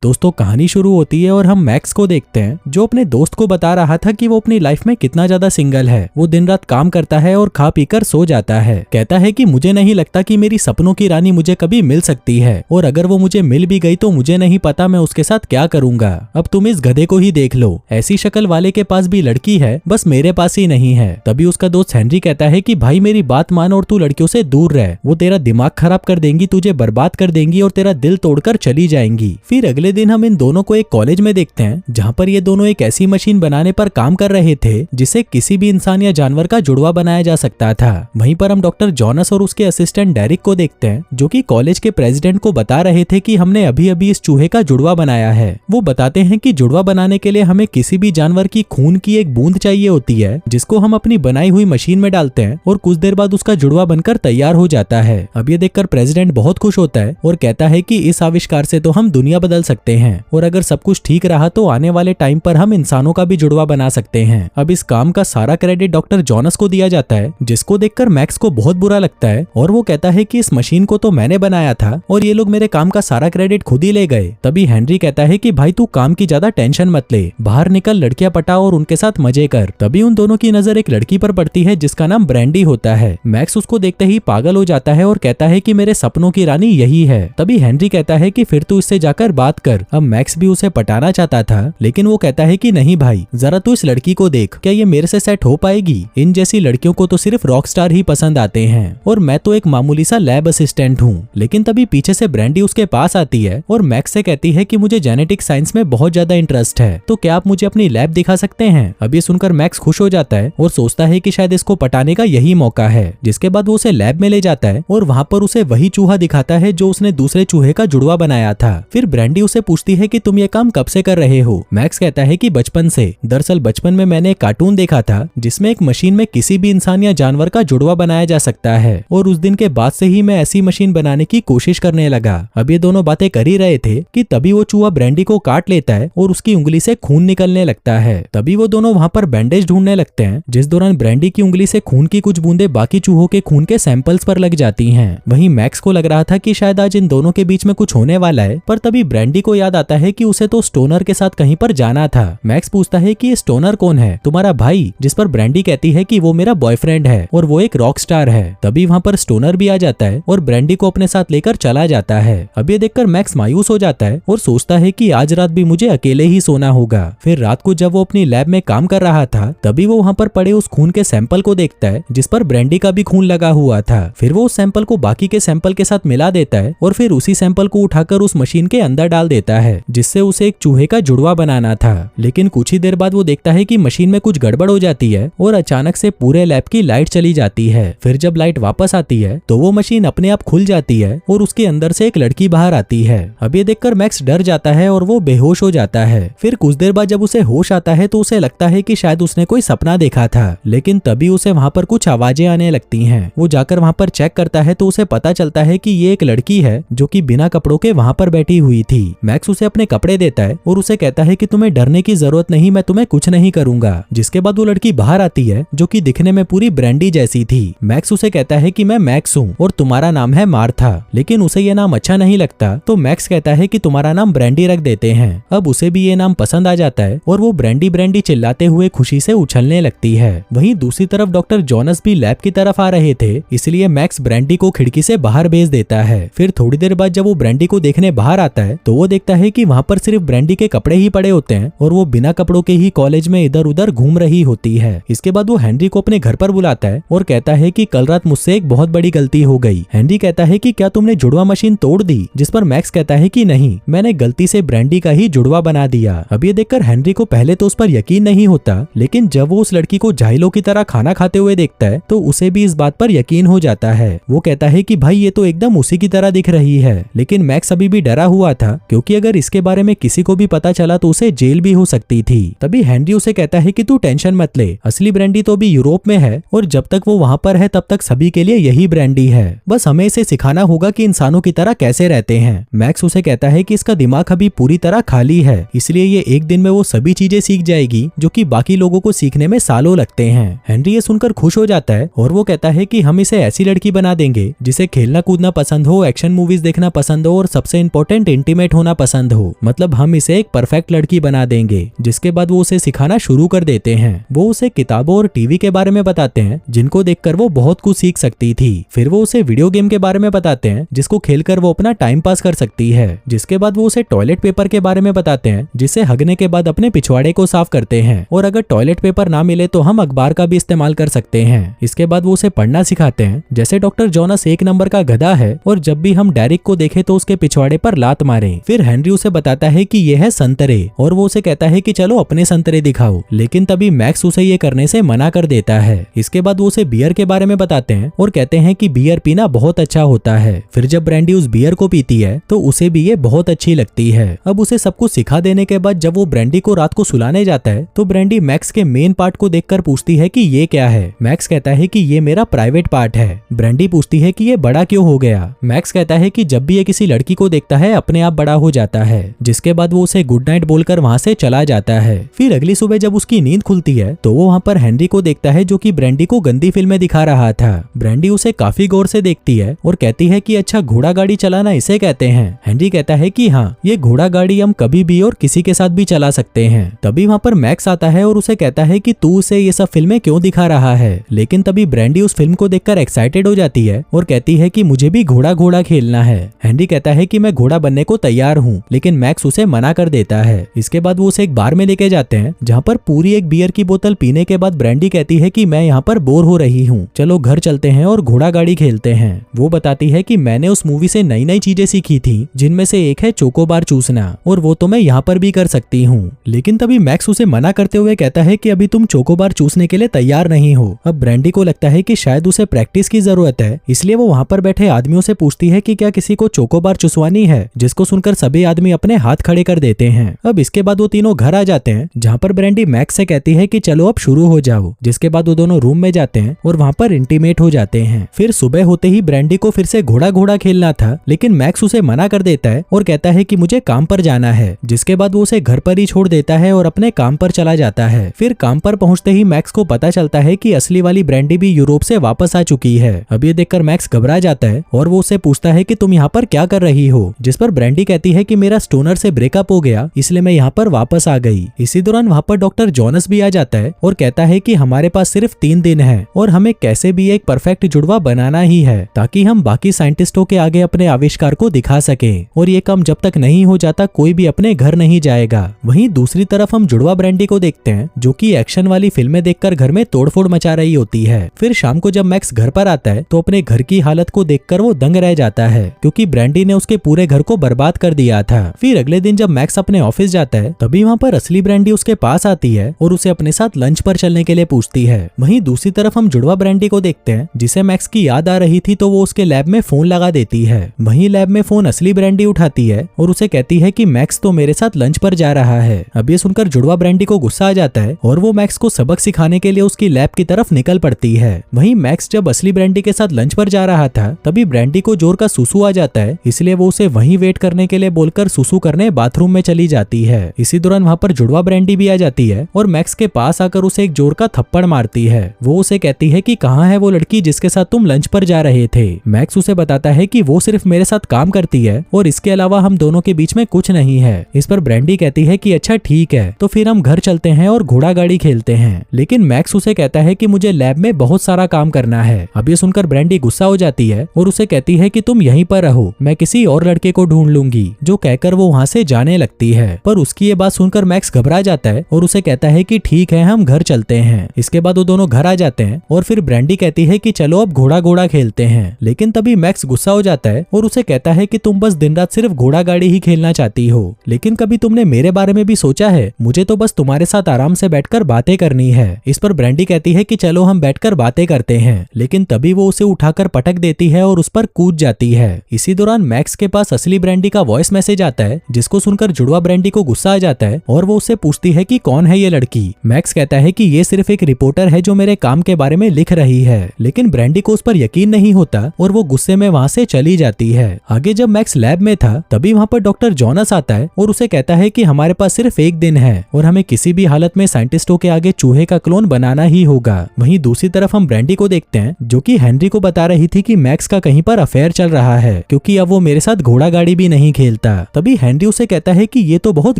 दोस्तों कहानी शुरू होती है और हम मैक्स को देखते हैं जो अपने दोस्त को बता रहा था कि वो अपनी लाइफ में कितना ज्यादा सिंगल है। वो दिन रात काम करता है और खा पीकर सो जाता है। कहता है कि मुझे नहीं लगता कि मेरी सपनों की रानी मुझे कभी मिल सकती है, और अगर वो मुझे मिल भी गई तो मुझे नहीं पता मैं उसके साथ क्या करूंगा। अब तुम इस गधे को ही देख लो, ऐसी शक्ल वाले के पास भी लड़की है, बस मेरे पास ही नहीं है। तभी उसका दोस्त हेनरी कहता है कि भाई मेरी बात मान और तू लड़कियों से दूर रह, वो तेरा दिमाग खराब कर देंगी, तुझे बर्बाद कर देंगी और तेरा दिल तोड़कर चली जाएंगी। फिर अगले दिन हम इन दोनों को एक कॉलेज में देखते हैं जहाँ पर ये दोनों एक ऐसी मशीन बनाने पर काम कर रहे थे जिसे किसी भी इंसान या जानवर का जुड़वा बनाया जा सकता था। वहीं पर हम डॉक्टर जॉनस और उसके असिस्टेंट डेरिक को देखते हैं जो कि कॉलेज के प्रेसिडेंट को बता रहे थे कि हमने अभी अभी इस चूहे का जुड़वा बनाया है। वो बताते हैं कि जुड़वा बनाने के लिए हमें किसी भी जानवर की खून की एक बूंद चाहिए होती है जिसको हम अपनी बनाई हुई मशीन में डालते हैं और कुछ देर बाद उसका जुड़वा बनकर तैयार हो जाता है। अब ये देखकर प्रेसिडेंट बहुत खुश होता है और कहता है कि इस आविष्कार से तो हम दुनिया बदल सकते हैं और अगर सब कुछ ठीक रहा तो आने वाले टाइम पर हम इंसानों का भी जुड़वा बना सकते हैं। अब इस काम का सारा क्रेडिट डॉक्टर जॉनस को दिया जाता है जिसको देखकर मैक्स को बहुत बुरा लगता है और वो कहता है कि इस मशीन को तो मैंने बनाया था और ये लोग मेरे काम का सारा क्रेडिट खुद ही ले गए। तभी हेनरी कहता है कि भाई तू काम की ज्यादा टेंशन मत ले, बाहर निकल, लड़कियां पटा और उनके साथ मजे कर। तभी उन दोनों की नजर एक लड़की पर पड़ती है जिसका नाम ब्रैंडी होता है। मैक्स उसको देखते ही पागल हो जाता है और कहता है कि मेरे सपनों की रानी यही है। तभी हेनरी कहता है कि फिर तू इससे जाकर बात कर। अब मैक्स भी उसे पटाना चाहता था लेकिन वो कहता है कि नहीं भाई, जरा तू इस लड़की को देख, क्या ये मेरे से सेट हो पाएगी? इन जैसी लड़कियों को तो सिर्फ रॉक स्टार ही पसंद आते हैं और मैं तो एक मामूली सा लैब असिस्टेंट हूँ। लेकिन तभी पीछे से ब्रैंडी उसके पास आती है और मैक्स से कहती है कि मुझे जेनेटिक साइंस में बहुत ज्यादा इंटरेस्ट है, तो क्या आप मुझे अपनी लैब दिखा सकते हैं? अब ये सुनकर मैक्स खुश हो जाता है और सोचता है कि शायद इसको पटाने का यही मौका है। जिसके बाद वो उसे लैब में ले जाता है और वहाँ पर उसे वही चूहा दिखाता है जो उसने दूसरे चूहे का जुड़वा बनाया था। फिर ब्रैंडी उसे पूछती है कि तुम ये काम कब से कर रहे हो? मैक्स कहता है कि बचपन से। दरअसल बचपन में मैंने एक कार्टून देखा था जिसमें एक मशीन में किसी भी इंसान या जानवर का जुड़वा बनाया जा सकता है और उस दिन के बाद से ही मैं ऐसी मशीन बनाने की कोशिश करने लगा। अब ये दोनों बातें कर ही रहे थे कि तभी वो चूहा ब्रैंडी को काट लेता है और उसकी उंगली से खून निकलने लगता है। तभी वो दोनों वहाँ पर बैंडेज ढूंढने लगते हैं जिस दौरान ब्रैंडी की उंगली से खून की कुछ बूंदे बाकी चूहों के खून के सैंपल्स पर लग जाती हैं। वहीं मैक्स को लग रहा था कि शायद आज इन दोनों के बीच में कुछ होने वाला है, पर तभी ब्रैंडी को याद आता है कि उसे तो स्टोनर के साथ कहीं पर जाना था। मैक्स पूछता है कि ये स्टोनर कौन है? तुम्हारा भाई? जिस पर ब्रैंडी कहती है कि वो मेरा बॉयफ्रेंड है और वो एक रॉक स्टार है। तभी वहाँ पर स्टोनर भी आ जाता है और ब्रैंडी को अपने साथ लेकर चला जाता है। अब ये देखकर मैक्स मायूस हो जाता है और सोचता है कि आज रात भी मुझे अकेले ही सोना होगा। फिर रात को जब वो अपनी लैब में काम कर रहा था तभी वो वहाँ पर पड़े उस खून के सैंपल को देखता है जिस पर ब्रैंडी का भी खून लगा हुआ था। फिर वो उस सैंपल को बाकी के सैंपल के साथ मिला देता है और फिर उसी सैंपल को उठाकर उस मशीन के अंदर डाल देता है जिससे उसे एक चूहे का जुड़वा बनाना था। लेकिन कुछ ही देर बाद वो देखता है कि मशीन में कुछ गड़बड़ हो जाती है और अचानक से पूरे लैब की लाइट चली जाती है। फिर जब लाइट वापस आती है तो वो मशीन अपने आप खुल जाती है और उसके अंदर से एक लड़की बाहर आती है। अब ये देखकर मैक्स डर जाता है और वो बेहोश हो जाता है। फिर कुछ देर बाद जब उसे होश आता है तो उसे लगता है कि शायद उसने कोई सपना देखा था, लेकिन तभी उसे वहाँ पर कुछ आवाजें आने लगती हैं। वो जाकर वहाँ पर चेक करता है तो उसे पता चलता है कि ये एक लड़की है जो कि बिना कपड़ों के वहाँ पर बैठी हुई थी। मैक्स उसे अपने कपड़े देता है और उसे कहता है कि तुम्हें डरने की जरूरत नहीं, मैं तुम्हें कुछ नहीं करूंगा। जिसके बाद वो लड़की बाहर आती है जो कि दिखने में पूरी ब्रैंडी जैसी थी। मैक्स उसे कहता है कि मैं मैक्स हूँ और तुम्हारा नाम है मार्था, लेकिन उसे ये नाम अच्छा नहीं लगता तो मैक्स कहता है कि तुम्हारा नाम ब्रैंडी रख देते हैं। अब उसे भी ये नाम पसंद आ जाता है और वो ब्रैंडी ब्रैंडी चिल्लाते हुए खुशी से उछलने लगती है। वहीं दूसरी तरफ डॉक्टर जॉनस भी लैब की तरफ आ रहे थे, इसलिए मैक्स ब्रैंडी को खिड़की से बाहर भेज देता है। फिर थोड़ी देर बाद जब वो ब्रैंडी को देखने बाहर आता है तो वो देखता है कि वहाँ पर सिर्फ ब्रैंडी के कपड़े ही पड़े होते हैं और वो बिना कपड़ों के ही कॉलेज में इधर उधर घूम रही होती है। इसके बाद वो हेनरी को अपने घर पर बुलाता है और कहता है कि कल रात मुझसे एक बहुत बड़ी गलती हो गई। हेनरी कहता है कि क्या तुमने जुड़वा मशीन तोड़ दी? जिस पर मैक्स कहता है कि नहीं, मैंने गलती से ब्रैंडी का ही जुड़वा बना दिया। अब ये देखकर हेनरी को पहले तो उस पर यकीन नहीं होता, लेकिन जब वो उस लड़की को जाहिलों की तरह खाना खाते हुए देखता है तो उसे भी इस बात पर यकीन हो जाता है। वो कहता है कि भाई ये तो एकदम उसी की तरह दिख रही है। लेकिन मैक्स अभी भी डरा हुआ था क्योंकि अगर इसके बारे में किसी को भी पता चला तो उसे जेल भी हो सकती थी। तभी हेनरी उसे कहता है कि तू टेंशन मत ले, असली ब्रैंडी तो अभी यूरोप में है और जब तक वो वहाँ पर है तब तक सभी के लिए यही ब्रैंडी है, बस हमें इसे सिखाना होगा कि इंसानों की तरह कैसे रहते हैं। मैक्स उसे कहता है कि इसका दिमाग अभी पूरी तरह खाली है, इसलिए ये एक दिन में वो सभी चीजें सीख जाएगी जो कि बाकी लोगों को सीखने में सालों लगते हैं। हेनरी ये सुनकर खुश हो जाता है और वो कहता है कि हम इसे ऐसी लड़की बना देंगे जिसे खेलना कूदना पसंद हो, एक्शन मूवीज देखना पसंद हो और सबसे इंपॉर्टेंट इंटीमेट होना चलाना पसंद हो, मतलब हम इसे एक परफेक्ट लड़की बना देंगे। जिसके बाद वो उसे सिखाना शुरू कर देते हैं। वो उसे किताबों और टीवी के बारे में बताते हैं जिनको देखकर वो बहुत कुछ सीख सकती थी। फिर वो उसे वीडियो गेम के बारे में बताते हैं जिसको खेलकर वो अपना टाइम पास कर सकती है। जिसके बाद वो उसे टॉयलेट पेपर के बारे में बताते हैं जिसे हगने के बाद अपने पिछवाड़े को साफ करते हैं, और अगर टॉयलेट पेपर ना मिले तो हम अखबार का भी इस्तेमाल कर सकते हैं। इसके बाद वो उसे पढ़ना सिखाते हैं, जैसे डॉक्टर जोनस 1 नंबर का गधा है और जब भी हम डेरिक को देखें तो उसके पिछवाड़े पर लात मारें। फिर हेनरी उसे बताता है कि यह है संतरे, और वो उसे कहता है कि चलो अपने संतरे दिखाओ, लेकिन तभी मैक्स उसे ये करने से मना कर देता है। इसके बाद वो उसे बियर के बारे में बताते हैं और कहते हैं कि बियर पीना बहुत अच्छा होता है। फिर जब ब्रैंडी उस बियर को पीती है तो उसे भी ये बहुत अच्छी लगती है। अब उसे सब कुछ सिखा देने के बाद जब वो ब्रैंडी को रात को सुलाने जाता है तो ब्रैंडी मैक्स के मेन पार्ट को देखकर पूछती है कि ये क्या है। मैक्स कहता है कि ये मेरा प्राइवेट पार्ट है। ब्रैंडी पूछती है कि ये बड़ा क्यों हो गया। मैक्स कहता है कि जब भी ये किसी लड़की को देखता है अपने आप बड़ा हो जाता है। जिसके बाद वो उसे गुड नाइट बोलकर वहां से चला जाता है। फिर अगली सुबह जब उसकी नींद खुलती है तो वो वहाँ पर हेनरी को देखता है जो कि ब्रैंडी को गंदी फिल्में दिखा रहा था। ब्रैंडी उसे काफी गौर से देखती है और कहती है कि अच्छा घोड़ा गाड़ी चलाना इसे कहते हैं। हेनरी कहता है कि हाँ, ये घोड़ा गाड़ी हम कभी भी और किसी के साथ भी चला सकते हैं। तभी वहाँ पर मैक्स आता है और उसे कहता है कि तू उसे ये सब फिल्में क्यों दिखा रहा है। लेकिन तभी ब्रैंडी उस फिल्म को देखकर एक्साइटेड हो जाती है और कहती है कि मुझे भी घोड़ा घोड़ा खेलना है। हेनरी कहता है कि मैं घोड़ा बनने को तैयार हूँ, लेकिन मैक्स उसे मना कर देता है। इसके बाद वो उसे एक बार में लेके जाते हैं जहाँ पर पूरी एक बियर की बोतल पीने के बाद ब्रैंडी कहती है कि मैं यहाँ पर बोर हो रही हूँ, चलो घर चलते हैं और घोड़ा गाड़ी खेलते हैं। वो बताती है कि मैंने उस मूवी से नई नई चीजें सीखी थी जिनमें से एक है चोकोबार चूसना, और वो तो मैं यहाँ पर भी कर सकती हूँ। लेकिन तभी मैक्स उसे मना करते हुए कहता है कि अभी तुम चोकोबार चूसने के लिए तैयार नहीं हो। अब ब्रैंडी को लगता है कि शायद उसे प्रैक्टिस की जरूरत है, इसलिए वो वहाँ पर बैठे आदमियों से पूछती है कि क्या किसी को चोकोबार चुसवानी है, जिसको सुनकर सभी आदमी अपने हाथ खड़े कर देते हैं। अब इसके बाद वो तीनों घर आ जाते हैं जहाँ पर ब्रैंडी मैक्स से कहती है कि चलो अब शुरू हो जाओ। जिसके बाद वो दोनों रूम में जाते हैं और वहाँ पर इंटीमेट हो जाते हैं। फिर सुबह होते ही ब्रैंडी को फिर से घोड़ा घोड़ा खेलना था, लेकिन मैक्स उसे मना कर देता है और कहता है कि मुझे काम पर जाना है। जिसके बाद वो उसे घर पर ही छोड़ देता है और अपने काम पर चला जाता है। फिर काम पर पहुंचते ही मैक्स को पता चलता है कि असली वाली ब्रैंडी भी यूरोप से वापस आ चुकी है। अब ये देखकर मैक्स घबरा जाता है और वो उससे पूछता है कि तुम यहाँ पर क्या कर रही हो। जिस पर ब्रैंडी कहती है कि मेरा स्टोनर से ब्रेकअप हो गया, इसलिए मैं यहाँ पर वापस आ गई। इसी दौरान वहाँ पर डॉक्टर जोनस भी आ जाता है और कहता है कि हमारे पास सिर्फ 3 दिन है और हमें कैसे भी एक परफेक्ट जुड़वा बनाना ही है ताकि हम बाकी साइंटिस्टों के आगे अपने आविष्कार को दिखा सके, और ये काम जब तक नहीं हो जाता कोई भी अपने घर नहीं जाएगा। वहीं दूसरी तरफ हम जुड़वा ब्रैंडी को देखते हैं जो कि एक्शन वाली फिल्में देखकर घर में तोड़फोड़ मचा रही होती है। फिर शाम को जब मैक्स घर पर आता है तो अपने घर की हालत को देखकर वो दंग रह जाता है क्योंकि ब्रैंडी ने उसके पूरे घर को बर्बाद कर दिया था। फिर अगले दिन जब मैक्स अपने ऑफिस जाता है तभी वहाँ पर असली ब्रैंडी उसके पास आती है और उसे अपने साथ लंच पर चलने के लिए पूछती है। वहीं दूसरी तरफ हम जुड़वा ब्रैंडी को देखते हैं जिसे मैक्स की याद आ रही थी तो वो उसके लैब में फोन लगा देती है। वहीं लैब में फोन असली ब्रैंडी उठाती है और उसे कहती है कि मैक्स तो मेरे साथ लंच पर जा रहा है। अब ये सुनकर जुड़वा ब्रैंडी को गुस्सा आ जाता है और वो मैक्स को सबक सिखाने के लिए उसकी लैब की तरफ निकल पड़ती है। वहीं मैक्स जब असली ब्रैंडी के साथ लंच पर जा रहा था तभी ब्रैंडी को जोर का सुसु आ जाता है, इसलिए वो उसे वहीं वेट करने के लिए बोलकर सुसु करने बाथरूम में चली जाती है। इसी दौरान वहाँ पर जुड़वा ब्रैंडी भी आ जाती है और मैक्स के पास आकर उसे एक जोर का थप्पड़ मारती है। वो उसे कहती है कि कहाँ है वो लड़की जिसके साथ तुम लंच पर जा रहे थे। मैक्स उसे बताता है कि वो सिर्फ मेरे साथ काम करती है और इसके अलावा हम दोनों के बीच में कुछ नहीं है। इस पर ब्रैंडी कहती है कि अच्छा ठीक है, तो फिर हम घर चलते हैं और घोड़ा गाड़ी खेलते हैं। लेकिन मैक्स उसे कहता है कि मुझे लैब में बहुत सारा काम करना है। अब ये सुनकर ब्रैंडी गुस्सा हो जाती है और उसे कहती है कि तुम यहीं पर रहो, मैं किसी और लड़के को ढूंढ लूंगी, जो कहकर वो वहाँ से जाने लगती है। पर उसकी ये बात सुनकर मैक्स घबरा जाता है और उसे कहता है कि ठीक है हम घर चलते हैं। इसके बाद वो दोनों घर आ जाते हैं और फिर ब्रैंडी कहती है कि चलो अब घोड़ा घोड़ा खेलते हैं। लेकिन तभी मैक्स गुस्सा हो जाता है और उसे कहता है कि तुम बस दिन रात सिर्फ घोड़ा गाड़ी ही खेलना चाहती हो, लेकिन कभी तुमने मेरे बारे में भी सोचा है? मुझे तो बस तुम्हारे साथ आराम से बैठकर बातें करनी है। इस पर ब्रैंडी कहती है कि चलो हम बैठकर बातें करते हैं, लेकिन तभी वो उसे उठाकर पटक देती है और उस पर कूद जाती है। इसी दौरान मैक्स के पास असली ब्रैंडी का वॉइस मैसेज आता है जिसको सुनकर जुड़वा ब्रैंडी को गुस्सा आ जाता है और वो उससे पूछती है कि कौन है ये लड़की। मैक्स कहता है कि ये सिर्फ एक रिपोर्टर है जो मेरे काम के बारे में लिख रही है, लेकिन ब्रैंडी को उस पर यकीन नहीं होता और वो गुस्से में वहाँ से चली जाती है। आगे जब मैक्स लैब में था तभी वहाँ पर डॉक्टर जोनस आता है और उसे कहता है कि हमारे पास सिर्फ 1 दिन है और हमें किसी भी हालत में साइंटिस्टों के आगे चूहे का क्लोन बनाना ही होगा। वहीं दूसरी तरफ हम ब्रैंडी को देखते हैं जो कि हेनरी को बता रही थी कि मैक्स का कहीं पर अफेयर चल रहा है क्योंकि अब वो मेरे साथ घोड़ा गाड़ी भी नहीं खेलती। खेलता। तभी हेनरी उसे कहता है कि ये तो बहुत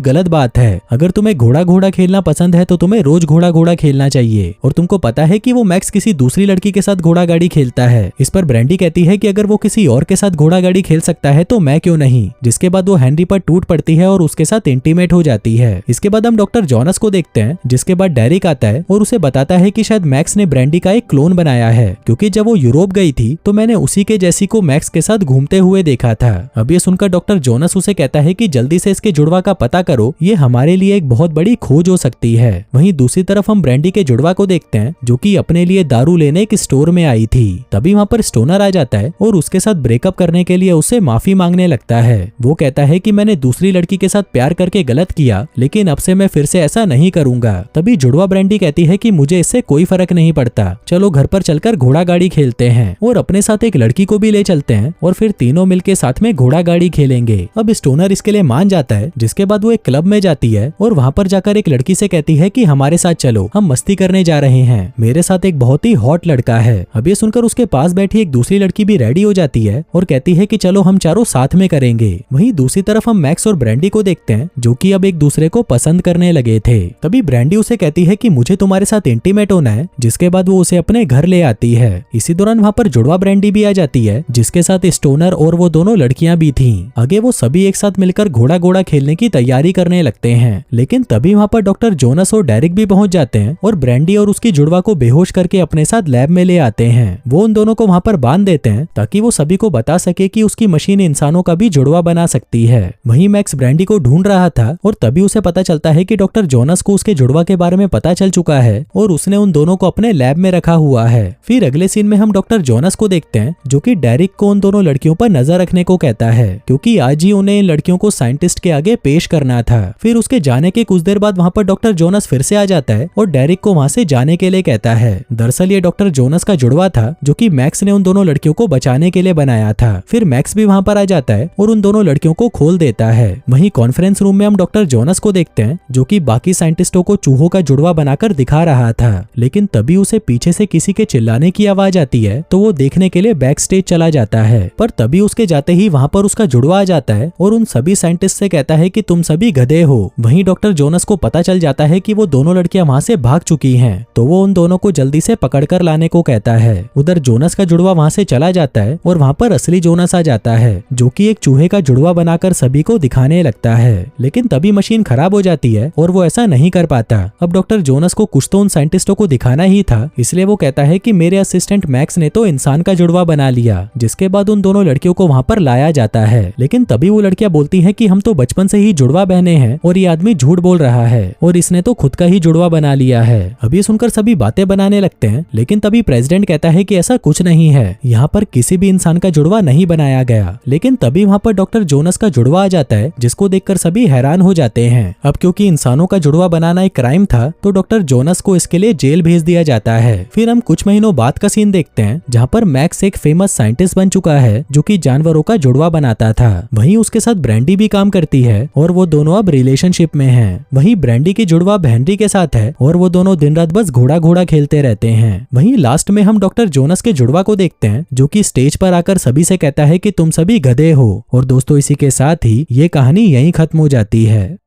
गलत बात है, अगर तुम्हें घोड़ा घोड़ा खेलना पसंद है तो तुम्हें रोज घोड़ा घोड़ा खेलना चाहिए, और तुमको पता है कि वो मैक्स किसी दूसरी लड़की के साथ घोड़ा गाड़ी खेलता है। इस पर ब्रैंडी कहती है कि अगर वो किसी और के साथ घोड़ा गाड़ी खेल सकता है तो मैं क्यों नहीं। जिसके बाद वो हेनरी पर टूट पड़ती है और उसके साथ इंटीमेट हो जाती है। इसके बाद हम डॉक्टर जोनस को देखते हैं, जिसके बाद डेरिक आता है और उसे बताता है कि शायद मैक्स ने ब्रैंडी का एक क्लोन बनाया है, क्योंकि जब वो यूरोप गई थी तो मैंने उसी के जैसी को मैक्स के साथ घूमते हुए देखा था। अब ये सुनकर डॉक्टर जोनस उसे कहता है कि जल्दी से इसके जुड़वा का पता करो, ये हमारे लिए एक बहुत बड़ी खोज हो सकती है। वहीं दूसरी तरफ हम ब्रैंडी के जुड़वा को देखते हैं, जो कि अपने लिए दारू लेने एक स्टोर में आई थी। तभी वहाँ पर स्टोनर आ जाता है और उसके साथ ब्रेकअप करने के लिए उससे माफी मांगने लगता है। वो कहता है कि मैंने दूसरी लड़की के साथ प्यार करके गलत किया, लेकिन अब से मैं फिर से ऐसा नहीं करूंगा। तभी जुड़वा ब्रैंडी कहती है कि मुझे इससे कोई फर्क नहीं पड़ता, चलो घर पर चलकर घोड़ा गाड़ी खेलते हैं, और अपने साथ एक लड़की को भी ले चलते हैं और फिर तीनों मिलके साथ में घोड़ा गाड़ी खेलेंगे। अब स्टोनर इसके लिए मान जाता है, जिसके बाद वो एक क्लब में जाती है और वहाँ पर जाकर एक लड़की से कहती है कि हमारे साथ चलो, हम मस्ती करने जा रहे हैं, मेरे साथ एक बहुत ही हॉट लड़का है। अब ये सुनकर उसके पास बैठी एक दूसरी लड़की भी रेडी हो जाती है और कहती है कि चलो हम चारों साथ में करेंगे। वहीं दूसरी तरफ हम मैक्स और ब्रैंडी को देखते हैं, जो कि अब एक दूसरे को पसंद करने लगे थे। तभी ब्रैंडी उसे कहती है कि मुझे तुम्हारे साथ इंटीमेट होना है, जिसके बाद वो उसे अपने घर ले आती है। इसी दौरान वहाँ पर जुड़वा ब्रैंडी भी आ जाती है, जिसके साथ स्टोनर और वो दोनों लड़कियां भी थीं। आगे वो सभी एक साथ मिलकर घोड़ा घोड़ा खेलने की तैयारी करने लगते हैं, लेकिन तभी वहाँ पर डॉक्टर जोनस और डेरिक भी पहुंच जाते हैं और ब्रैंडी और उसकी जुड़वा को बेहोश करके अपने साथ लैब में ले आते हैं। वो उन दोनों को वहाँ पर बांध देते हैं ताकि वो सभी को बता सके कि उसकी मशीन इंसानों का भी जुड़वा बना सकती है। वहीं मैक्स ब्रैंडी को ढूंढ रहा था और तभी उसे पता चलता है कि डॉक्टर जोनस को उसके जुड़वा के बारे में पता चल चुका है और उसने उन दोनों को अपने लैब में रखा हुआ है। फिर अगले सीन में हम डॉक्टर जोनस को देखते हैं, जो कि डेरिक को उन दोनों लड़कियों पर नजर रखने को कहता है, क्योंकि आज ही उन्हें इन लड़कियों को साइंटिस्ट के आगे पेश करना था। फिर उसके जाने के कुछ देर बाद वहाँ पर डॉक्टर जोनस फिर से आ जाता है और डेरिक को वहाँ से जाने के लिए कहता है। दरअसल ये डॉक्टर जोनस का जुड़वा था, जो कि मैक्स ने उन दोनों लड़कियों को बचाने के लिए बनाया था। फिर मैक्स भी वहाँ पर आ जाता है और उन दोनों लड़कियों को खोल देता है। वहीं कॉन्फ्रेंस रूम में हम डॉक्टर जोनस को देखते हैं, जो कि बाकी साइंटिस्टों को चूहों का जुड़वा बनाकर दिखा रहा था, लेकिन तभी उसे पीछे से किसी के चिल्लाने की आवाज आती है, तो वो देखने के लिए बैक स्टेज चला जाता है। पर तभी उसके जाते ही वहाँ पर उसका जुड़वा आ जाता है और उन सभी साइंटिस्ट से कहता है कि तुम सभी गधे हो। वहीं डॉक्टर जोनस को पता चल जाता है कि वो दोनों लड़कियां वहाँ से भाग चुकी हैं, तो वो उन दोनों को जल्दी से पकड़कर लाने को कहता है। उधर जोनस का जुड़वा वहाँ से चला जाता है और वहाँ पर असली जोनस आ जाता है, जो कि एक चूहे का जुड़वा बनाकर सभी को दिखाने लगता है। लेकिन तभी मशीन खराब हो जाती है और वो ऐसा नहीं कर पाता। अब डॉक्टर जोनस को कुछ तो उन साइंटिस्टों को दिखाना ही था, इसलिए वो कहता है कि मेरे असिस्टेंट मैक्स ने तो इंसान का जुड़वा बना लिया। जिसके बाद उन दोनों लड़कियों को वहाँ पर लाया जाता है, लेकिन तभी वो लड़कियां बोलती हैं कि हम तो बचपन से ही जुड़वा बहने हैं और ये आदमी झूठ बोल रहा है और इसने तो खुद का ही जुड़वा बना लिया है। अब ये सुनकर सभी बातें बनाने लगते हैं, लेकिन तभी प्रेसिडेंट कहता है कि ऐसा कुछ नहीं है, यहाँ पर किसी भी इंसान का जुड़वा नहीं बनाया गया। लेकिन तभी वहाँ पर डॉक्टर जोनस का जुड़वा आ जाता है, जिसको देखकर सभी हैरान हो जाते हैं। अब क्योंकि इंसानों का जुड़वा बनाना एक क्राइम था, तो डॉक्टर जोनस को इसके लिए जेल भेज दिया जाता है। फिर हम कुछ महीनों बाद का सीन देखते हैं, जहाँ पर मैक्स एक फेमस साइंटिस्ट बन चुका है, जो कि जानवरों का जुड़वा बनाता था। वहीं उसके साथ ब्रैंडी भी काम करती है और वो दोनों अब रिलेशनशिप में हैं। वहीं ब्रैंडी की जुड़वा हेनरी के साथ है और वो दोनों दिन रात बस घोड़ा घोड़ा खेलते रहते हैं। वहीं लास्ट में हम डॉक्टर जोनस के जुड़वा को देखते हैं, जो कि स्टेज पर आकर सभी से कहता है कि तुम सभी गधे हो। और दोस्तों, इसी के साथ ही ये कहानी यहीं खत्म हो जाती है।